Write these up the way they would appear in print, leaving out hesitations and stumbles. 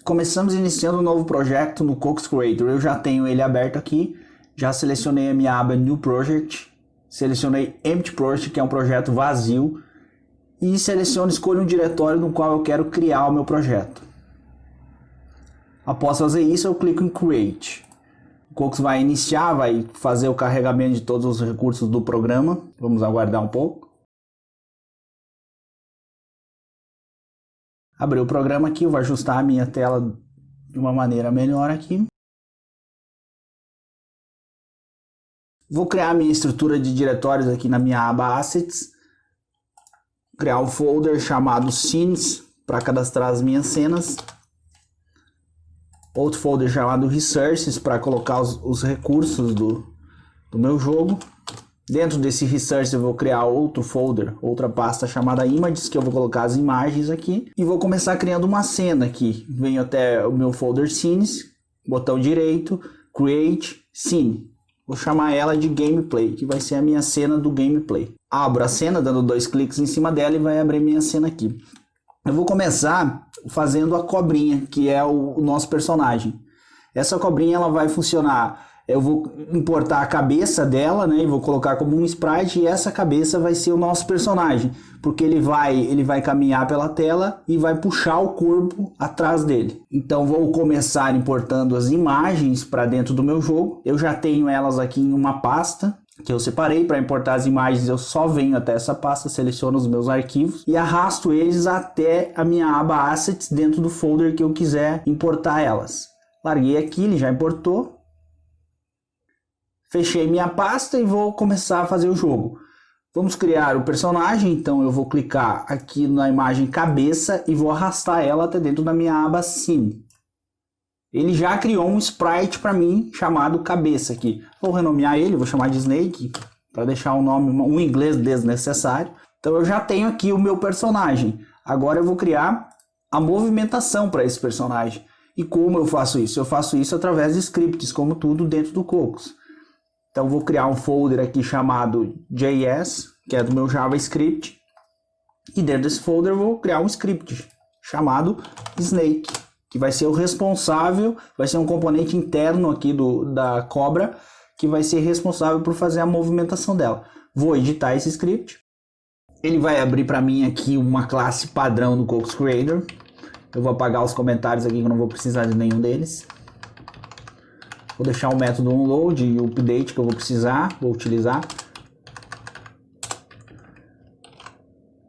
Começamos iniciando um novo projeto no Cox Creator. Eu já tenho ele aberto aqui, já selecionei a minha aba New Project, selecionei Empty Project, que é um projeto vazio, e escolho um diretório no qual eu quero criar o meu projeto. Após fazer isso, eu clico em Create. O Cox vai iniciar, vai fazer o carregamento de todos os recursos do programa. Vamos aguardar um pouco. Abri o programa aqui, eu vou ajustar a minha tela de uma maneira melhor aqui. Vou criar a minha estrutura de diretórios aqui na minha aba Assets. Criar um folder chamado Scenes para cadastrar as minhas cenas. Outro folder chamado Resources para colocar os recursos do meu jogo. Dentro desse Resource eu vou criar outro folder, outra pasta chamada Images, que eu vou colocar as imagens aqui. E vou começar criando uma cena aqui. Venho até o meu folder Scenes, botão direito, Create Scene. Vou chamar ela de Gameplay, que vai ser a minha cena do gameplay. Abro a cena dando 2 cliques em cima dela e vai abrir minha cena aqui. Eu vou começar fazendo a cobrinha, que é o nosso personagem. Essa cobrinha ela vai funcionar... Eu vou importar a cabeça dela, né, e vou colocar como um sprite, e essa cabeça vai ser o nosso personagem, porque ele vai caminhar pela tela e vai puxar o corpo atrás dele. Então vou começar importando as imagens para dentro do meu jogo. Eu já tenho elas aqui em uma pasta que eu separei. Para importar as imagens eu só venho até essa pasta, seleciono os meus arquivos e arrasto eles até a minha aba Assets dentro do folder que eu quiser importar elas. Larguei aqui, ele já importou. Fechei minha pasta e vou começar a fazer o jogo. Vamos criar o personagem, então eu vou clicar aqui na imagem cabeça e vou arrastar ela até dentro da minha aba Scene. Ele já criou um sprite para mim chamado cabeça aqui. Vou renomear ele, vou chamar de Snake, para deixar um nome, um inglês desnecessário. Então eu já tenho aqui o meu personagem. Agora eu vou criar a movimentação para esse personagem. E como eu faço isso? Eu faço isso através de scripts, como tudo dentro do Cox. Então vou criar um folder aqui chamado JS, que é do meu JavaScript. E dentro desse folder eu vou criar um script chamado Snake, que vai ser o responsável, vai ser um componente interno aqui da cobra, que vai ser responsável por fazer a movimentação dela. Vou editar esse script. Ele vai abrir para mim aqui uma classe padrão do Cox Creator. Eu vou apagar os comentários aqui que eu não vou precisar de nenhum deles. Vou deixar o método onload e o update que eu vou utilizar.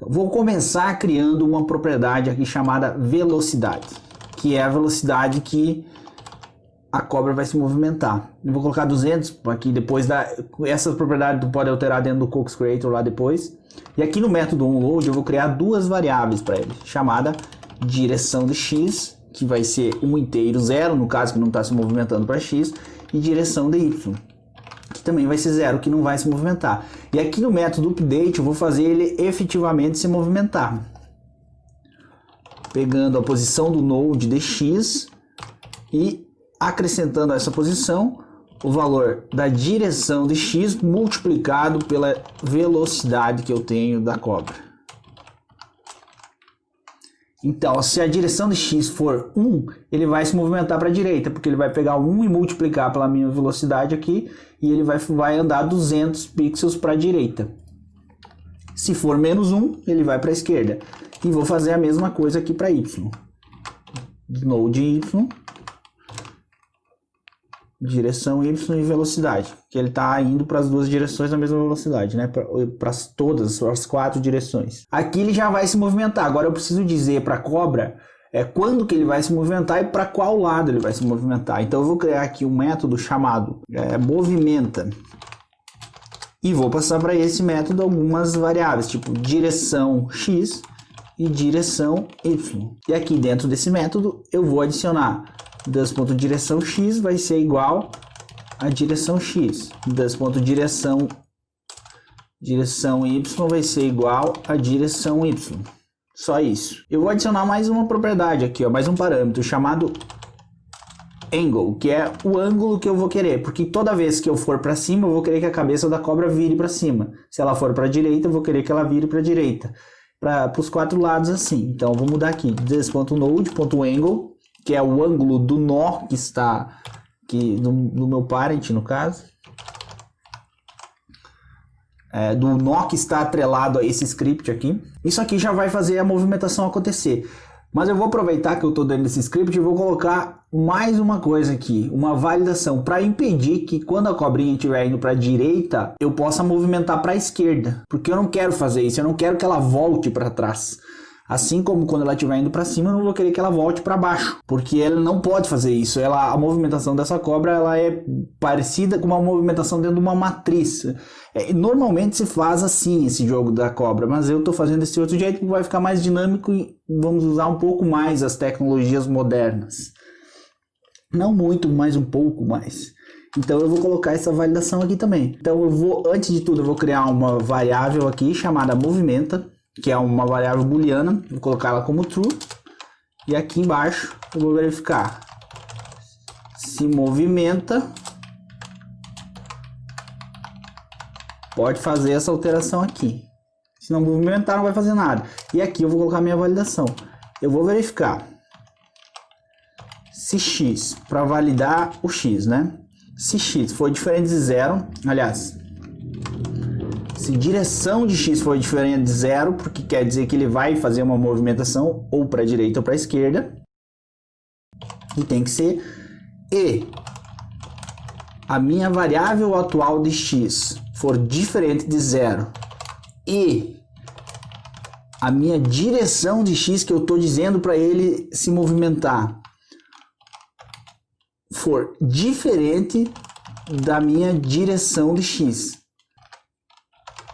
Vou começar criando uma propriedade aqui chamada velocidade, que é a velocidade que a cobra vai se movimentar. Eu vou colocar 200 aqui depois essa propriedade tu pode alterar dentro do Cox Creator lá depois. E aqui no método onload eu vou criar duas variáveis para ele, chamada direção de x, que vai ser um inteiro 0, no caso que não está se movimentando para x, e direção de y, que também vai ser 0, que não vai se movimentar. E aqui no método update eu vou fazer ele efetivamente se movimentar. Pegando a posição do node de x e acrescentando a essa posição o valor da direção de x multiplicado pela velocidade que eu tenho da cobra. Então, se a direção de x for 1, ele vai se movimentar para a direita, porque ele vai pegar 1 e multiplicar pela minha velocidade aqui, e ele vai andar 200 pixels para a direita. Se for menos 1, ele vai para a esquerda. E vou fazer a mesma coisa aqui para y. Node y, direção y e velocidade, que ele está indo para as duas direções na mesma velocidade, né? Para todas as 4 direções. Aqui ele já vai se movimentar. Agora eu preciso dizer para a cobra quando que ele vai se movimentar e para qual lado ele vai se movimentar. Então eu vou criar aqui um método chamado movimenta e vou passar para esse método algumas variáveis, tipo direção x e direção y. E aqui dentro desse método eu vou adicionar direção x vai ser igual a direção x. Direção y vai ser igual a direção y. Só isso. Eu vou adicionar mais uma propriedade aqui, ó, mais um parâmetro chamado angle, que é o ângulo que eu vou querer, porque toda vez que eu for para cima, eu vou querer que a cabeça da cobra vire para cima. Se ela for para a direita, eu vou querer que ela vire para a direita. Para os 4 lados assim. Então eu vou mudar aqui this.node.angle que é o ângulo do nó que está aqui no meu parent, no caso. Do nó que está atrelado a esse script aqui. Isso aqui já vai fazer a movimentação acontecer. Mas eu vou aproveitar que eu estou dentro desse script e vou colocar mais uma coisa aqui, uma validação, para impedir que quando a cobrinha estiver indo para a direita, eu possa movimentar para a esquerda. Porque eu não quero fazer isso, eu não quero que ela volte para trás. Assim como quando ela estiver indo para cima, eu não vou querer que ela volte para baixo, porque ela não pode fazer isso. A movimentação dessa cobra ela é parecida com uma movimentação dentro de uma matriz. Normalmente se faz assim esse jogo da cobra, mas eu estou fazendo desse outro jeito que vai ficar mais dinâmico e vamos usar um pouco mais as tecnologias modernas. Não muito, mas um pouco mais. Então eu vou colocar essa validação aqui também. Então antes de tudo, eu vou criar uma variável aqui chamada movimenta, que é uma variável booleana, vou colocar ela como true, e aqui embaixo eu vou verificar se movimenta, pode fazer essa alteração aqui, se não movimentar não vai fazer nada, e aqui eu vou colocar minha validação, eu vou verificar se x, para validar o x, né, se x for diferente de zero, aliás, se direção de x for diferente de zero, porque quer dizer que ele vai fazer uma movimentação ou para a direita ou para a esquerda. E tem que ser e a minha variável atual de x for diferente de zero e a minha direção de x que eu estou dizendo para ele se movimentar for diferente da minha direção de x.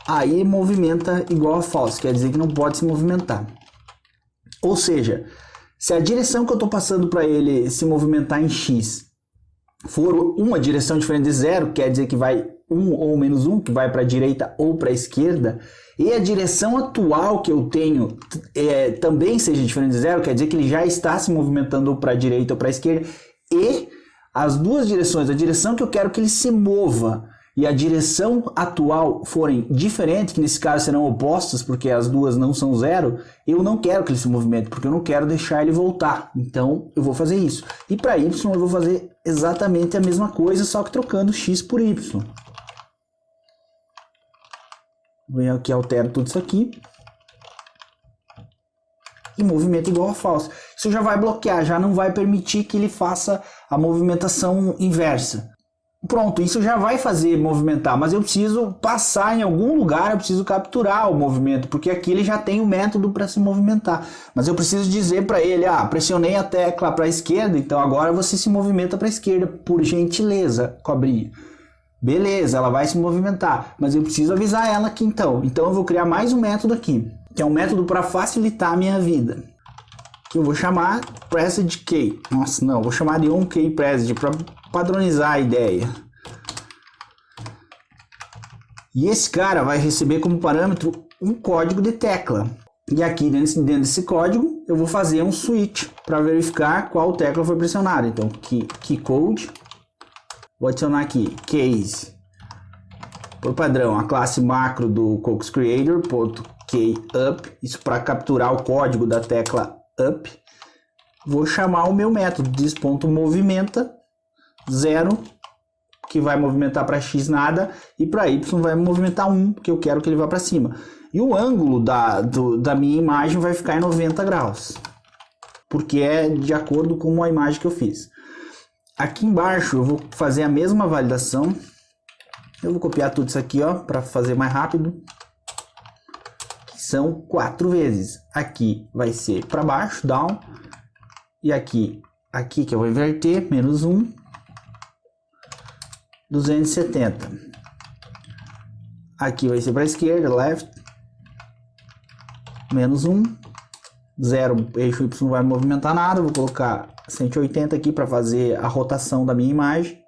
Aí movimenta igual a false, quer dizer que não pode se movimentar. Ou seja, se a direção que eu estou passando para ele se movimentar em x for uma direção diferente de zero, quer dizer que vai 1 ou menos 1, que vai para a direita ou para a esquerda, e a direção atual que eu tenho também seja diferente de zero, quer dizer que ele já está se movimentando ou para a direita ou para a esquerda, e as duas direções, a direção que eu quero que ele se mova e a direção atual forem diferentes, que nesse caso serão opostas, porque as duas não são zero, eu não quero que ele se movimente, porque eu não quero deixar ele voltar. Então, eu vou fazer isso. E para y, eu vou fazer exatamente a mesma coisa, só que trocando x por y. Venho aqui, altero tudo isso aqui. E movimento igual a false. Isso já vai bloquear, já não vai permitir que ele faça a movimentação inversa. Pronto, isso já vai fazer movimentar, mas eu preciso passar em algum lugar, eu preciso capturar o movimento, porque aqui ele já tem o método para se movimentar. Mas eu preciso dizer para ele, pressionei a tecla para a esquerda, então agora você se movimenta para a esquerda, por gentileza, cobrinha. Beleza, ela vai se movimentar, mas eu preciso avisar ela aqui então. Então eu vou criar mais um método aqui, que é um método para facilitar a minha vida. Que eu vou chamar pressedKey. Nossa, não, vou chamar de onKeyPresed para padronizar a ideia. E esse cara vai receber como parâmetro um código de tecla. E aqui dentro desse código eu vou fazer um switch para verificar qual tecla foi pressionada. Então keyCode, vou adicionar aqui case, por padrão, a classe macro do CocoaCreator.keyUp, isso para capturar o código da tecla up. Vou chamar o meu método this.movimenta 0, que vai movimentar para x nada, e para y vai movimentar 1, porque eu quero que ele vá para cima. E o ângulo da minha imagem vai ficar em 90 graus, porque é de acordo com a imagem que eu fiz. Aqui embaixo eu vou fazer a mesma validação. Eu vou copiar tudo isso aqui, para fazer mais rápido. Que são 4 vezes. Aqui vai ser para baixo, down. E aqui que eu vou inverter, menos 1. 270. Aqui vai ser para a esquerda, left. Menos 1. 0, eixo Y não vai movimentar nada. Vou colocar 180 aqui para fazer a rotação da minha imagem.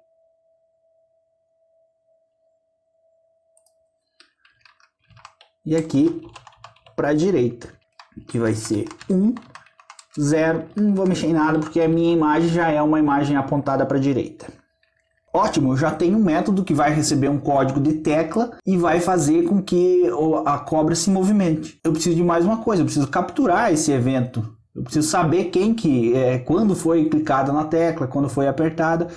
E aqui para a direita, que vai ser 1, 0. Não vou mexer em nada porque a minha imagem já é uma imagem apontada para a direita. Ótimo, eu já tenho um método que vai receber um código de tecla e vai fazer com que a cobra se movimente. Eu preciso de mais uma coisa, eu preciso capturar esse evento. Eu preciso saber quando foi clicada na tecla, quando foi apertada.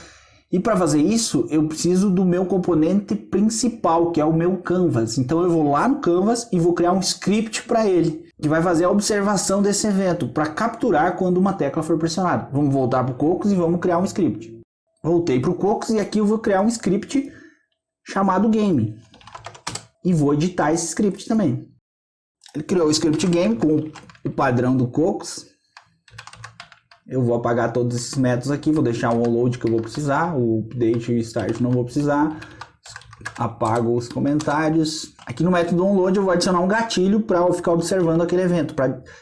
E para fazer isso, eu preciso do meu componente principal, que é o meu Canvas. Então eu vou lá no Canvas e vou criar um script para ele, que vai fazer a observação desse evento, para capturar quando uma tecla for pressionada. Vamos voltar para o Cocos e vamos criar um script. Voltei para o Cocos e aqui eu vou criar um script chamado Game. E vou editar esse script também. Ele criou o script Game com o padrão do Cocos. Eu vou apagar todos esses métodos aqui, vou deixar o onload que eu vou precisar, o update e o start não vou precisar. Apago os comentários. Aqui no método onload eu vou adicionar um gatilho para eu ficar observando aquele evento.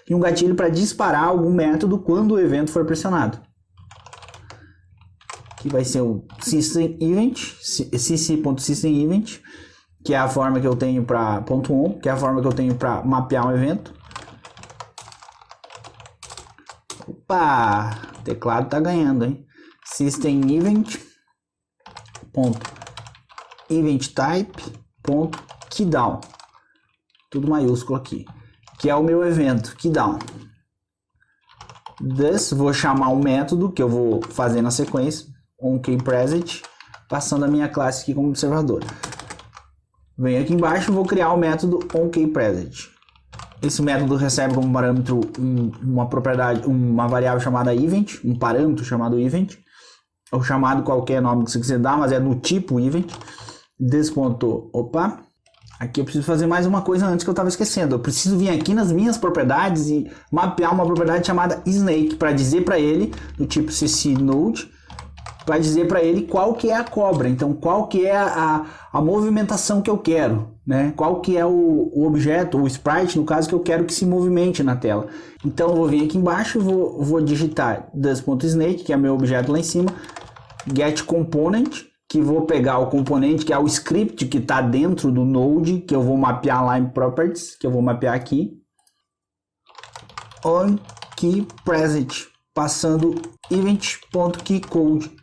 E um gatilho para disparar algum método quando o evento for pressionado. Aqui vai ser o System Event, cc.System Event, que é a forma que eu tenho para .on, que é a forma que eu tenho para mapear um evento. Opa, o teclado tá ganhando, hein? System Event, Event Type, Keydown. Tudo maiúsculo aqui. Que é o meu evento, Keydown. Vou chamar um método que eu vou fazer na sequência, onKeyPresent, passando a minha classe aqui como observador. Venho aqui embaixo e vou criar o método onKeyPresent. Esse método recebe como parâmetro uma propriedade, uma variável chamada event, um parâmetro chamado event, ou chamado qualquer nome que você quiser dar, mas é do tipo event. Opa, aqui eu preciso fazer mais uma coisa antes que eu estava esquecendo. Eu preciso vir aqui nas minhas propriedades e mapear uma propriedade chamada snake para dizer para ele, do tipo ccNode, para dizer para ele qual que é a cobra, então qual que é a movimentação que eu quero, né? Qual que é o objeto, o sprite, no caso, que eu quero que se movimente na tela. Então eu vou vir aqui embaixo e vou digitar does.snake, que é meu objeto lá em cima, getComponent, que vou pegar o componente, que é o script que está dentro do Node, que eu vou mapear lá em Properties, que eu vou mapear aqui, onKeyPresent, passando event.keyCode.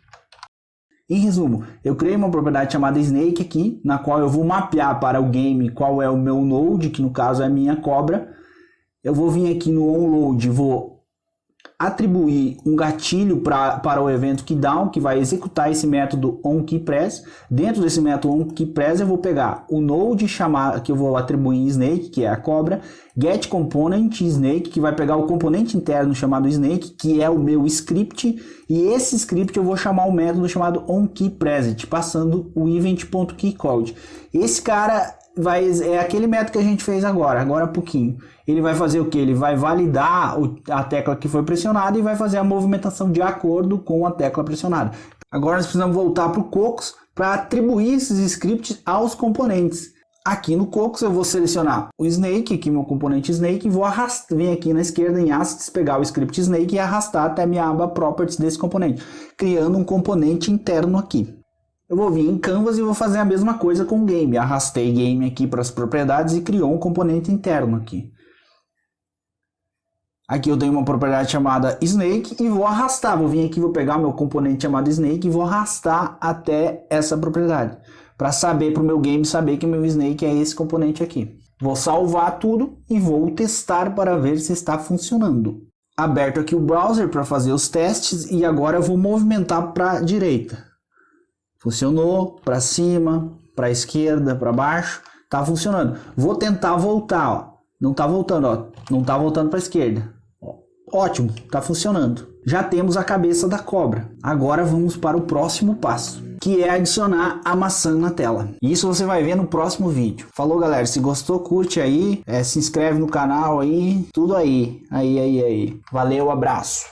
Em resumo, eu criei uma propriedade chamada Snake aqui, na qual eu vou mapear para o game qual é o meu node, que no caso é a minha cobra. Eu vou vir aqui no onload, vou atribuir um gatilho para o evento Keydown, que vai executar esse método onKeyPress. Dentro desse método onKeyPress eu vou pegar o node que eu vou atribuir Snake, que é a cobra, getComponent Snake, que vai pegar o componente interno chamado Snake, que é o meu script, e esse script eu vou chamar o método chamado onKeyPresent, passando o event.keyCode. Esse cara é aquele método que a gente fez agora há pouquinho. Ele vai fazer o que? Ele vai validar a tecla que foi pressionada e vai fazer a movimentação de acordo com a tecla pressionada. Agora nós precisamos voltar para o Cocos para atribuir esses scripts aos componentes. Aqui no Cocos eu vou selecionar o Snake, aqui meu componente Snake, e vou vir aqui na esquerda em Assets, pegar o script Snake e arrastar até a minha aba Properties desse componente, criando um componente interno aqui. Eu vou vir em Canvas e vou fazer a mesma coisa com o Game. Arrastei Game aqui para as propriedades e criou um componente interno aqui. Aqui eu tenho uma propriedade chamada Snake e vou arrastar. Vou vir aqui, vou pegar meu componente chamado Snake e vou arrastar até essa propriedade. Para o meu game saber que o meu Snake é esse componente aqui. Vou salvar tudo e vou testar para ver se está funcionando. Aberto aqui o browser para fazer os testes e agora eu vou movimentar para a direita. Funcionou, para cima, para a esquerda, para baixo, tá funcionando. Vou tentar voltar, ó. Não tá voltando, ó. Não tá voltando para a esquerda. Ótimo, tá funcionando. Já temos a cabeça da cobra. Agora vamos para o próximo passo, que é adicionar a maçã na tela. Isso você vai ver no próximo vídeo. Falou, galera. Se gostou, curte aí, se inscreve no canal aí, tudo aí. Aí. Valeu, abraço.